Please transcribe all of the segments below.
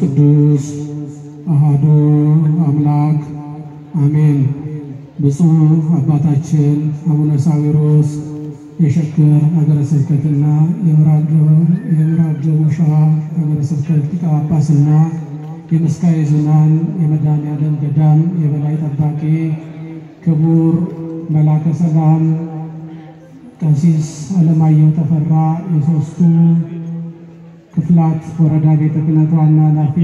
ቅዱስ አሐዱ አምላክ አሜን። ብፁዕ አባታችን አቡነ ሳዊሮስ የሸገር ሀገረ ስብከትና የምዕራብ ደቡብ ሸዋ ሀገረ ስብከት ሊቀ ጳጳስና የምስካየ ኅዙናን የመድኃኔዓለም ገዳም የበላይ ጠባቂ ክቡር መላከ ሰላም ቀሲስ አለማየሁ ተፈራ የሶስቱ ክፍላት ወረዳ ቤተ ክህነት ዋና ኃላፊ፣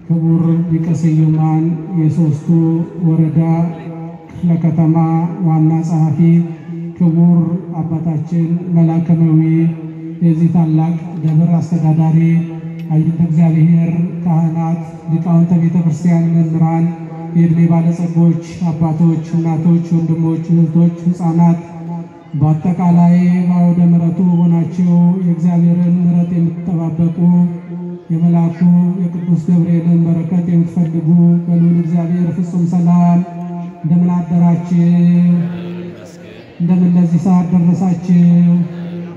ክቡር ሊቀ ስዩማን የሶስቱ ወረዳ ክፍለ ከተማ ዋና ጸሐፊ፣ ክቡር አባታችን መላከ መዊ የዚህ ታላቅ ደብር አስተዳዳሪ፣ አይሁድ እግዚአብሔር ካህናት፣ ሊቃውንተ ቤተ ክርስቲያን፣ መምህራን፣ የዕድሜ ባለጸጎች፣ አባቶች፣ እናቶች፣ ወንድሞች፣ እህቶች፣ ሕፃናት በአጠቃላይ በአውደ ምሕረቱ ሆናችሁ የእግዚአብሔርን ምሕረት የምትጠባበቁ የመልአኩ የቅዱስ ገብርኤልን በረከት የምትፈልጉ በልዑል እግዚአብሔር ፍጹም ሰላም እንደምን አደራችሁ? እንደምን ለዚህ ሰዓት ደረሳችሁ?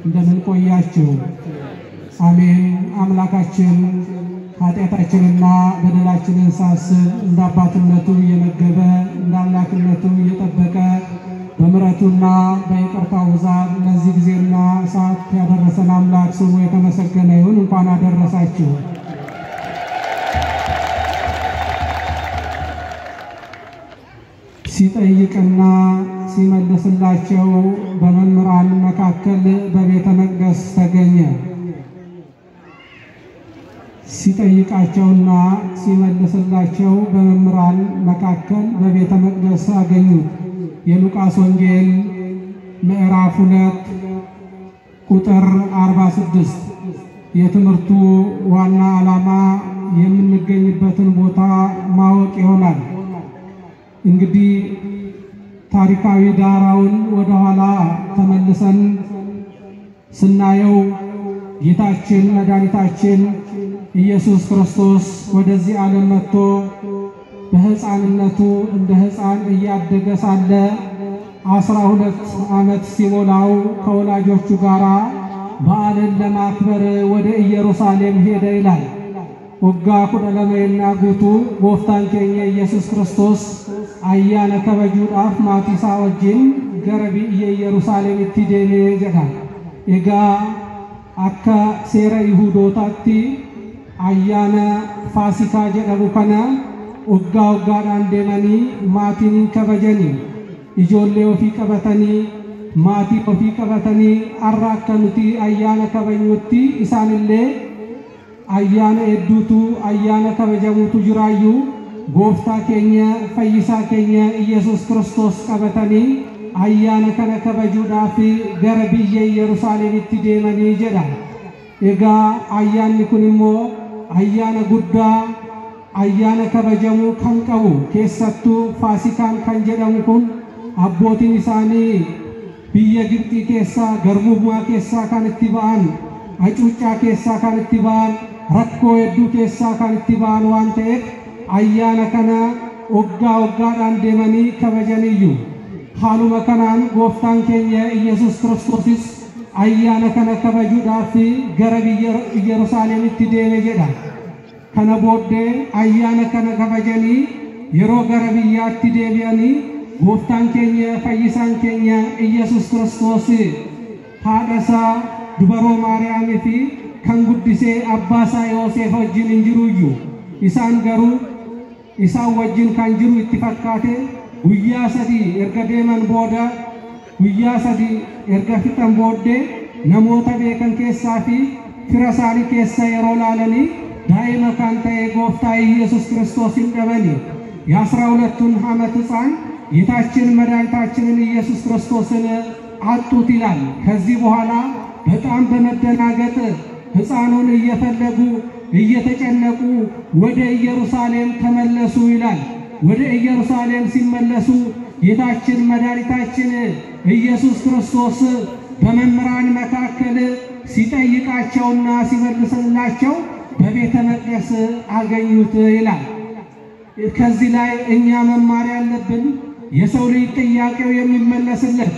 እንደምን ቆያችሁ? አሜን። አምላካችን ኃጢአታችንና በደላችንን ሳስብ እንደ አባትነቱ እየመገበ እንደ አምላክነቱ እየጠበቀ በምሕረቱና በይቅርታው ብዛት ለዚህ ጊዜና ሰዓት ያደረሰን አምላክ ስሙ የተመሰገነ ይሁን። እንኳን አደረሳችሁ። ሲጠይቅና ሲመልስላቸው በመምህራን መካከል በቤተ መቅደስ ተገኘ። ሲጠይቃቸውና ሲመልስላቸው በመምህራን መካከል በቤተ መቅደስ አገኙት። የሉቃስ ወንጌል ምዕራፍ 2 ቁጥር 46። የትምህርቱ ዋና ዓላማ የምንገኝበትን ቦታ ማወቅ ይሆናል። እንግዲህ ታሪካዊ ዳራውን ወደ ኋላ ተመልሰን ስናየው ጌታችን መድኃኒታችን ኢየሱስ ክርስቶስ ወደዚህ ዓለም መጥቶ በሕፃንነቱ እንደ ሕፃን እያደገ ሳለ 12 ዓመት ሲሞላው ከወላጆቹ ጋር በዓልን ለማክበር ወደ ኢየሩሳሌም ሄደ ይላል። ወጋ ኩደለመና ጉቱ ጎፍታን ኬኛ ኢየሱስ ክርስቶስ አያነ ከበጁዳፍ ማቲሳ ወጅን ገረቢ ኢየሩሳሌም ኢትዴሜ ጀዳል ኤጋ አካ ሴረ ይሁዶታቲ አያነ ፋሲካ ጀደቡ ከነ ወጋ ወጋዳን ደመኒ ማቲን ከበጀኒ ኢጆሌ ወፊ ቀበተኒ ማቲ ወፊ ቀበተኒ አራከኑቲ አያነ ከበኙቲ ኢሳንሌ አያነ ኤዱቱ አያነ ከበጀሙቱ ጅራዩ ጎፍታ ኬኛ ፈይሳ ኬኛ ኢየሱስ ክርስቶስ ቀበተኒ አያነ ከነ ከበጁዳፊ ገረቢየ ኢየሩሳሌም ኢትዴመኒ ጀዳ ኤጋ አያኒ ኩንሞ አያነ ጉዳ አያነ ከበጀሙ ከንቀቡ ኬሰቱ ፋሲካን ከንጀደሙ ኩን አቦቲን ኢሳኒ ብየ ግብጢ ኬሳ ገርቡማ ኬሳ ካንትባን አጩጫ ኬሳ ካንትባን ረኮ የዱ ኬሳ ካንትባን ዋንቴፍ አያነ ከነ ወጋ ወጋዳን ደመኒ ከበጀንዩ ሃሉ መከናን ጎፍታን ኬኛ ኢየሱስ ክርስቶስስ አያነ ከነ ከበጁዳፊ ገረብ ኢየሩሳሌም ኢትዴሜ ጀዳ ከነ ቦዴ አያነ ከነ ከበጀኒ የሮ ገረብያት ዴቢያኒ ጎፍታን ኬኛ ፈይሳን ኬኛ ኢየሱስ ክርስቶስ ሃደሳ ዱበሮ ማርያም ፊ ከንጉድሴ አባሳ ዮሴፍ ወጅን እንጅሩዩ ኢሳን ገሩ ኢሳን ወጅን ካንጅሩ ኢትፈካቴ ጉያ ሰዲ ኤርገዴመን ቦዳ ጉያ ሰዲ ኤርገፊተን ቦዴ ነሞተ ቤከን ኬሳፊ ፍረሳሊ ኬሳ የሮላለኒ ዳይመ ካንተ የጎፍታ ኢየሱስ ክርስቶስ እንደበኒ የ12 ዓመት ሕፃን ጌታችን መድኃኒታችንን ኢየሱስ ክርስቶስን አጡት ይላል። ከዚህ በኋላ በጣም በመደናገጥ ሕፃኑን እየፈለጉ እየተጨነቁ ወደ ኢየሩሳሌም ተመለሱ ይላል። ወደ ኢየሩሳሌም ሲመለሱ ጌታችን መድኃኒታችን ኢየሱስ ክርስቶስ በመምህራን መካከል ሲጠይቃቸውና ሲመልስላቸው በቤተ መቅደስ አገኙት ይላል። ከዚህ ላይ እኛ መማር ያለብን የሰው ልጅ ጥያቄው የሚመለስለት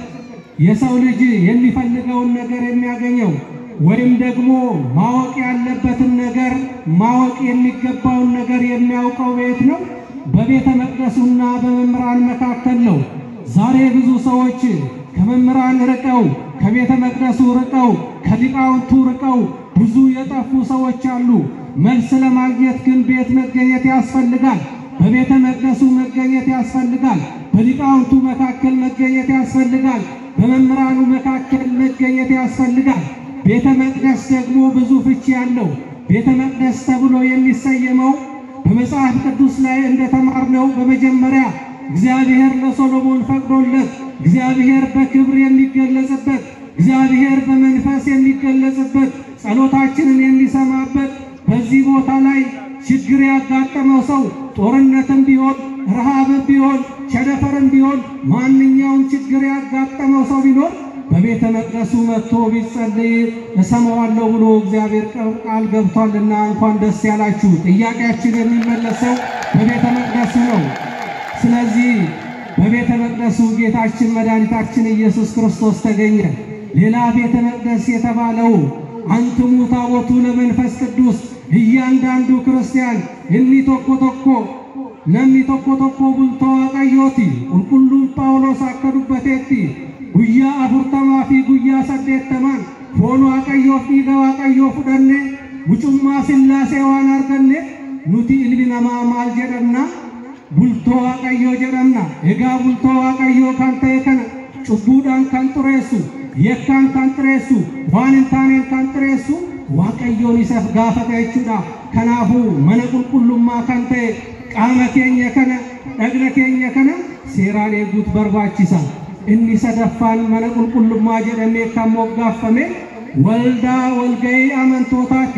የሰው ልጅ የሚፈልገውን ነገር የሚያገኘው ወይም ደግሞ ማወቅ ያለበትን ነገር ማወቅ የሚገባውን ነገር የሚያውቀው ቤት ነው? በቤተ መቅደሱና በመምህራን መካከል ነው። ዛሬ ብዙ ሰዎች ከመምህራን ርቀው ከቤተ መቅደሱ ርቀው ከሊቃውንቱ ርቀው ብዙ የጠፉ ሰዎች አሉ። መልስ ለማግኘት ግን ቤት መገኘት ያስፈልጋል። በቤተ መቅደሱ መገኘት ያስፈልጋል። በሊቃውንቱ መካከል መገኘት ያስፈልጋል። በመምህራኑ መካከል መገኘት ያስፈልጋል። ቤተ መቅደስ ደግሞ ብዙ ፍቺ ያለው ቤተ መቅደስ ተብሎ የሚሰየመው በመጽሐፍ ቅዱስ ላይ እንደተማርነው በመጀመሪያ እግዚአብሔር ለሶሎሞን ፈቅዶለት እግዚአብሔር በክብር የሚገለጽበት እግዚአብሔር በመንፈስ የሚገለጽበት ጸሎታችንን የሚሰማበት በዚህ ቦታ ላይ ችግር ያጋጠመው ሰው ጦርነትም ቢሆን ረሃብም ቢሆን ቸነፈርም ቢሆን ማንኛውም ችግር ያጋጠመው ሰው ቢኖር በቤተ መቅደሱ መጥቶ ቢጸልይ እሰማዋለሁ ብሎ እግዚአብሔር ቃል ገብቷልና እንኳን ደስ ያላችሁ። ጥያቄያችን የሚመለሰው በቤተ መቅደሱ ነው። ስለዚህ በቤተ መቅደሱ ጌታችን መድኃኒታችን ኢየሱስ ክርስቶስ ተገኘ። ሌላ ቤተ መቅደስ የተባለው አንትሙ ታቦቱ ለመንፈስ ቅዱስ እያንዳንዱ ክርስቲያን የሚቶኮቶኮ ነሚቶኮቶኮ ቡልቶ አቀዮቲ ቁልቁሉን ጳውሎስ አከዱበቴቲ ጉያ አፉርተማፊ ጉያ ሰዴተማን ፎኑ አቀዮፊ ገዋ አቀዮ ፉደኔ ሙጩማ ስላሴ ዋን አርገኔ ኑቲ ኢልቢነማ ማል ጀደምና ቡልቶ አቀዮ ጀደምና ኤጋ ቡልቶ አቀዮ ካንተ ከነ ጩቡዳን ካንጥሬሱ የካን ካንጥሬሱ ዋንንታኔን ካንጥሬሱ ዋቀዮን ይሰፍ ጋፈተ ይቹዳ ከናፉ መነቁልቁሉማ ካንተ ቃመኬኘ ከነ ደግነኬኘ ከነ ሴራኔ ጉት በርባቺሳ እኒ ሰደፋን መነቁልቁሉማ ጀደሜ ከሞጋፈሜ ወልዳ ወልገይ አመንቶታቲ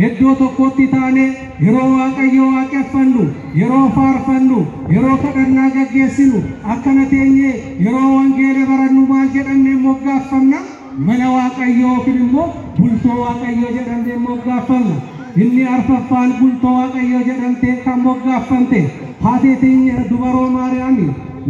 እዶ ተቆቲ ታኔ የሮ ዋቀዮ ዋቀፈኑ የሮ ፋርፈኑ የሮ ከደና ገገሲኑ አከነቴኘ የሮ ወንጌል በረኑ ማል ጀደሜ ሞጋፈምና መነ ዋቀዮ ፍልሞ ቡልቶ ዋቀዮ ጀደሜ ሞጋፈምና እኒ አርፈፋን ቡልቶ ዋቀዮ ጀደምቴ ከሞጋፈምቴ ሃቴቴኘ ዱበሮ ማርያሚ